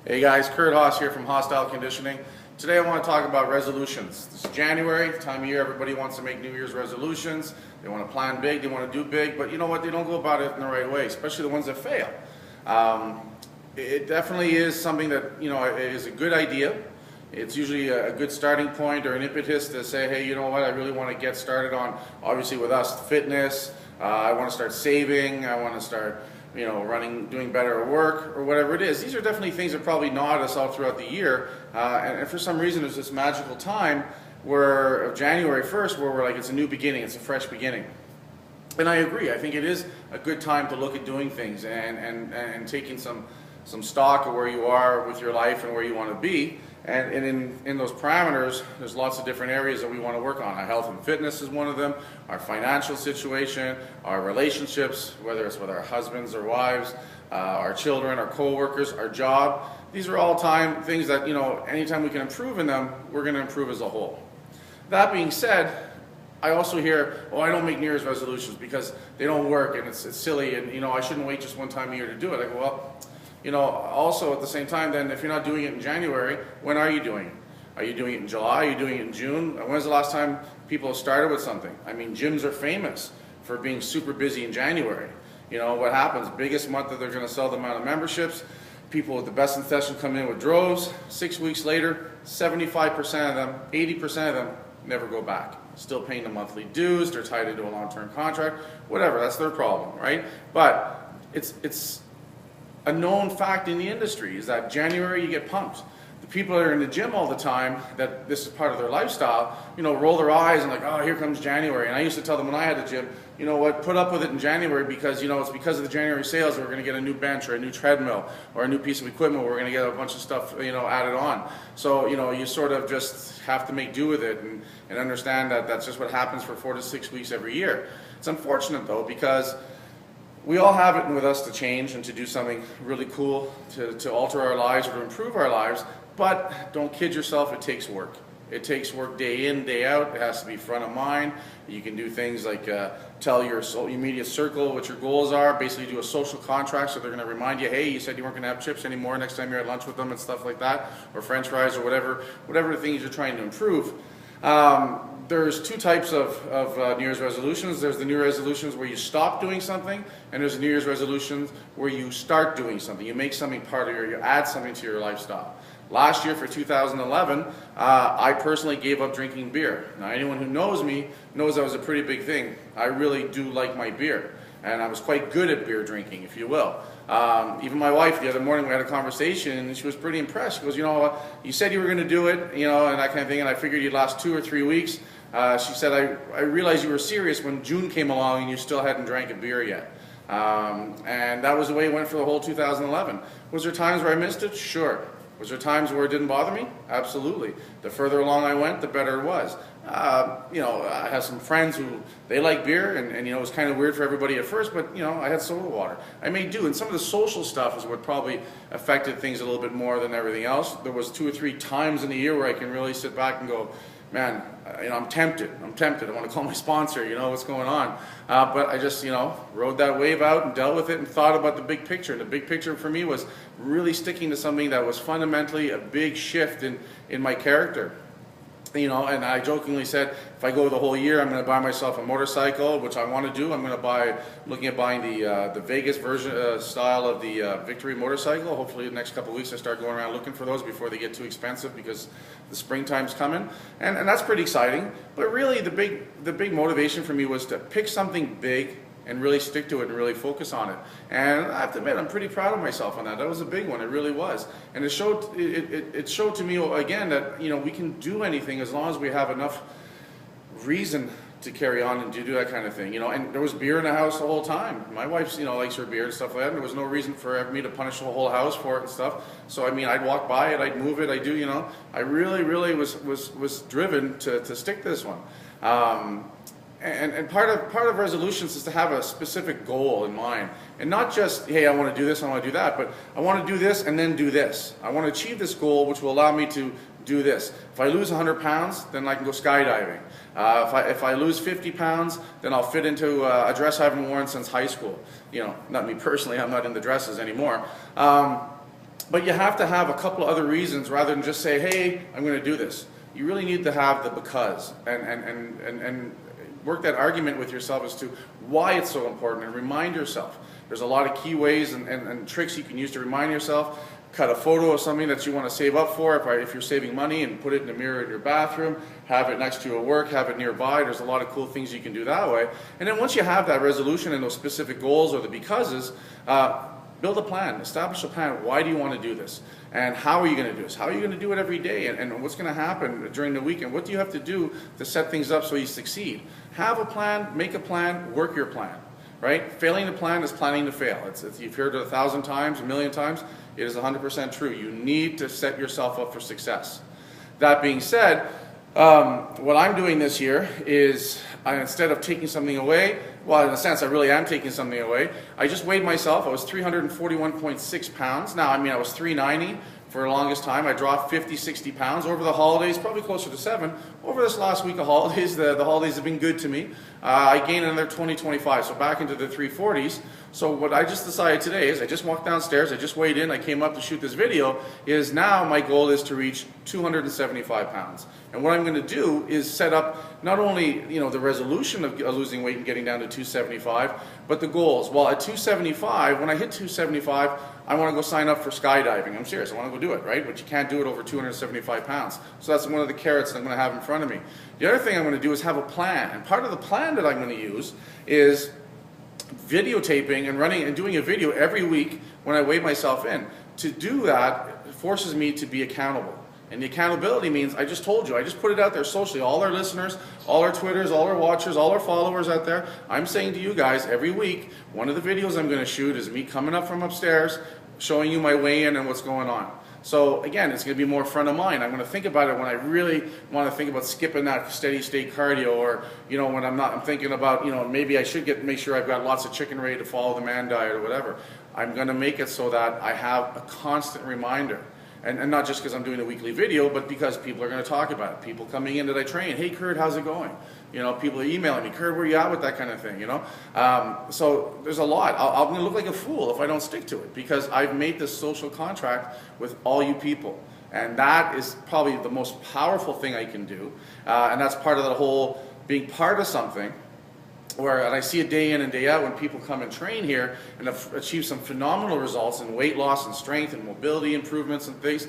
Hey guys, Curdhos here from Hostile Conditioning. Today I want to talk about resolutions. This is January, the time of year everybody wants to make New Year's resolutions. They want to plan big, they want to do big, but you know what, they don't go about it in the right way, especially the ones that fail. It definitely is something that, you know, is a good idea. It's usually a good starting point or an impetus to say, hey, you know what, I really want to get started on, obviously with us, fitness. I want to start saving, I want to start running, doing better at work, or whatever it is. These are definitely things that probably gnaw at us all throughout the year, and for some reason there's this magical time where January 1st where we're like, it's a new beginning, it's a fresh beginning. And I agree, I think it is a good time to look at doing things and taking some stock of where you are with your life and where you want to be. And in those parameters, there's lots of different areas that we want to work on. Our health and fitness is one of them, our financial situation, our relationships, whether it's with our husbands or wives, our children, our co-workers, our job. These are all things that, anytime we can improve in them, we're going to improve as a whole. That being said, I also hear, oh, I don't make New Year's resolutions because they don't work and it's silly and, I shouldn't wait just one time a year to do it. I go, well, also at the same time, then if you're not doing it in January, when are you doing it? Are you doing it in July? Are you doing it in June? When's the last time people have started with something? I mean, gyms are famous for being super busy in January. What happens? Biggest month that they're going to sell the amount of memberships. People with the best in session come in with droves. 6 weeks later, 75% of them, 80% of them never go back. Still paying the monthly dues. They're tied into a long-term contract. Whatever, that's their problem, right? But it's a known fact in the industry is that January you get pumped. The people that are in the gym all the time, that this is part of their lifestyle, roll their eyes and like, oh, here comes January. And I used to tell them when I had a gym, you know what, put up with it in January because, it's because of the January sales that we're going to get a new bench or a new treadmill or a new piece of equipment where we're going to get a bunch of stuff, added on. So, you sort of just have to make do with it and understand that that's just what happens for 4 to 6 weeks every year. It's unfortunate though because we all have it with us to change and to do something really cool, to alter our lives or to improve our lives, but don't kid yourself, it takes work. It takes work day in, day out. It has to be front of mind. You can do things like tell your immediate circle what your goals are, basically do a social contract so they're going to remind you, hey, you said you weren't going to have chips anymore next time you're at lunch with them and stuff like that, or french fries or whatever the things you're trying to improve. There's two types of New Year's resolutions. There's the New Year's resolutions where you stop doing something, and there's the New Year's resolutions where you start doing something. You make something part of you add something to your lifestyle. Last year for 2011, I personally gave up drinking beer. Now anyone who knows me knows that was a pretty big thing. I really do like my beer, and I was quite good at beer drinking, if you will. Even my wife, the other morning we had a conversation and she was pretty impressed. She goes, you said you were going to do it, and that kind of thing, and I figured you'd last 2 or 3 weeks. She said, I realized you were serious when June came along and you still hadn't drank a beer yet. And that was the way it went for the whole 2011. Was there times where I missed it? Sure. Was there times where it didn't bother me? Absolutely. The further along I went, the better it was. I have some friends who, they like beer, and it was kind of weird for everybody at first, but, I had soda water. I made do, and some of the social stuff is what probably affected things a little bit more than everything else. There was 2 or 3 times in the year where I can really sit back and go, man, I'm tempted. I want to call my sponsor, what's going on. But I just, rode that wave out and dealt with it and thought about the big picture. And the big picture for me was really sticking to something that was fundamentally a big shift in my character. And I jokingly said, if I go the whole year, I'm going to buy myself a motorcycle, which I want to do. I'm going to looking at buying the Vegas version style of the Victory motorcycle. Hopefully the next couple of weeks I start going around looking for those before they get too expensive because the springtime's coming. And that's pretty exciting. But really the big motivation for me was to pick something big and really stick to it and really focus on it. And I have to admit, I'm pretty proud of myself on that. That was a big one, it really was. And it showed to me again that we can do anything as long as we have enough reason to carry on and to do that kind of thing. And there was beer in the house the whole time. My wife, likes her beer and stuff like that, and there was no reason for me to punish the whole house for it and stuff. So I mean, I'd walk by it, I'd move it, I really was driven to stick to this one. And part of resolutions is to have a specific goal in mind, and not just, hey, I want to do this, I want to do that, but I want to do this and then do this. I want to achieve this goal, which will allow me to do this. If I lose 100 pounds, then I can go skydiving. If I lose 50 pounds, then I'll fit into a dress I haven't worn since high school. Not me personally, I'm not in the dresses anymore. But you have to have a couple of other reasons rather than just say, hey, I'm going to do this. You really need to have the because and work that argument with yourself as to why it's so important, and remind yourself. There's a lot of key ways and tricks you can use to remind yourself. Cut a photo of something that you want to save up for, if you're saving money, and put it in the mirror in your bathroom, have it next to you at work, have it nearby. There's a lot of cool things you can do that way. And then once you have that resolution and those specific goals or the becauses, build a plan, establish a plan. Why do you want to do this? And how are you going to do this? How are you going to do it every day? And what's going to happen during the week? And what do you have to do to set things up so you succeed? Have a plan, make a plan, work your plan. Right? Failing to plan is planning to fail. You've heard it 1,000 times, 1,000,000 times. It is 100% true. You need to set yourself up for success. That being said, what I'm doing this year is, instead of taking something away, well, in a sense, I really am taking something away. I just weighed myself. I was 341.6 pounds. Now, I was 390 for the longest time. I dropped 50, 60 pounds over the holidays, probably closer to 7. Over this last week of holidays, the holidays have been good to me. I gained another 20, 25, so back into the 340s. So what I just decided today is, I just walked downstairs, I just weighed in, I came up to shoot this video, is now my goal is to reach 275 pounds. And what I'm going to do is set up not only the resolution of losing weight and getting down to 275, but the goals. Well, at 275, when I hit 275, I want to go sign up for skydiving. I'm serious, I want to go do it, right? But you can't do it over 275 pounds. So that's one of the carrots that I'm going to have in front of me. The other thing I'm going to do is have a plan. And part of the plan that I'm going to use is videotaping and running and doing a video every week when I weigh myself in. To do that forces me to be accountable. And the accountability means, I just told you, I just put it out there socially, all our listeners, all our Twitters, all our watchers, all our followers out there. I'm saying to you guys every week, one of the videos I'm going to shoot is me coming up from upstairs, showing you my weigh-in and what's going on. So again, it's going to be more front of mind. I'm going to think about it when I really want to think about skipping that steady state cardio, or when I'm thinking about maybe I should make sure I've got lots of chicken ready to follow the man diet or whatever. I'm going to make it so that I have a constant reminder. And not just because I'm doing a weekly video, but because people are going to talk about it. People coming in that I train, hey Curd, how's it going? People are emailing me, Curd, where you at with that kind of thing, So there's a lot. I'm going to look like a fool if I don't stick to it, because I've made this social contract with all you people. And that is probably the most powerful thing I can do. And that's part of the whole being part of something. And I see it day in and day out when people come and train here and have achieved some phenomenal results in weight loss and strength and mobility improvements and things.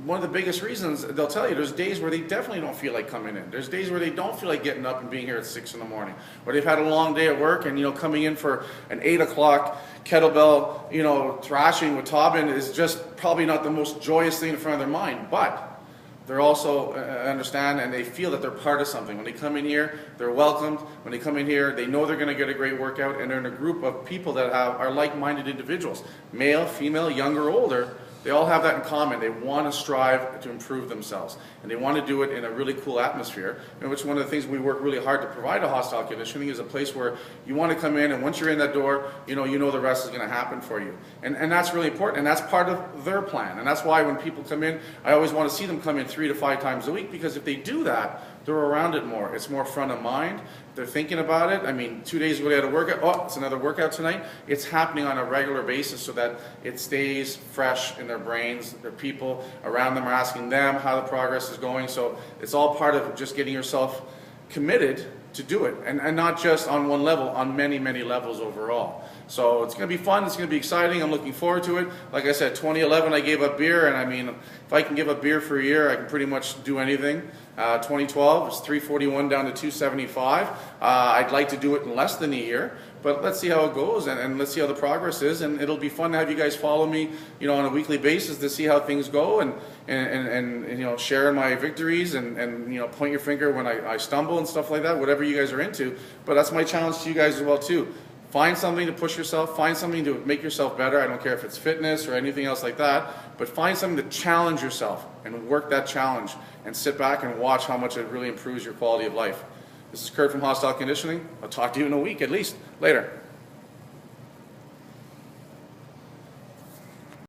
One of the biggest reasons, they'll tell you, there's days where they definitely don't feel like coming in. There's days where they don't feel like getting up and being here at 6 in the morning. Or they've had a long day at work, and coming in for an 8 o'clock kettlebell, thrashing with Tobin is just probably not the most joyous thing in front of their mind. But they're also understand, and they feel that they're part of something. When they come in here, they're welcomed. When they come in here, they know they're going to get a great workout, and they're in a group of people that are like-minded individuals. Male, female, young or older, they all have that in common. They want to strive to improve themselves, and they want to do it in a really cool atmosphere, in which one of the things we work really hard to provide a Hostile Conditioning is a place where you want to come in, and once you're in that door, you know the rest is going to happen for you. And that's really important, and that's part of their plan. And that's why when people come in, I always want to see them come in 3 to 5 times a week, because if they do that, they're around it more. It's more front of mind. They're thinking about it. 2 days ago they had a workout. Oh, it's another workout tonight. It's happening on a regular basis so that it stays fresh in their brains. Their people around them are asking them how the progress is going. So it's all part of just getting yourself committed to do it, and not just on one level, on many, many levels overall. So it's going to be fun, it's going to be exciting, I'm looking forward to it. Like I said, 2011 I gave up beer, and if I can give up beer for a year, I can pretty much do anything. 2012, it's 341 down to 275. I'd like to do it in less than a year, but let's see how it goes, and let's see how the progress is, and it'll be fun to have you guys follow me, on a weekly basis to see how things go, and share my victories, and point your finger when I stumble and stuff like that, whatever you guys are into. But that's my challenge to you guys as well too. Find something to push yourself, find something to make yourself better. I don't care if it's fitness or anything else like that, but find something to challenge yourself and work that challenge, and sit back and watch how much it really improves your quality of life. This is Kurt from Hostile Conditioning. I'll talk to you in a week at least. Later.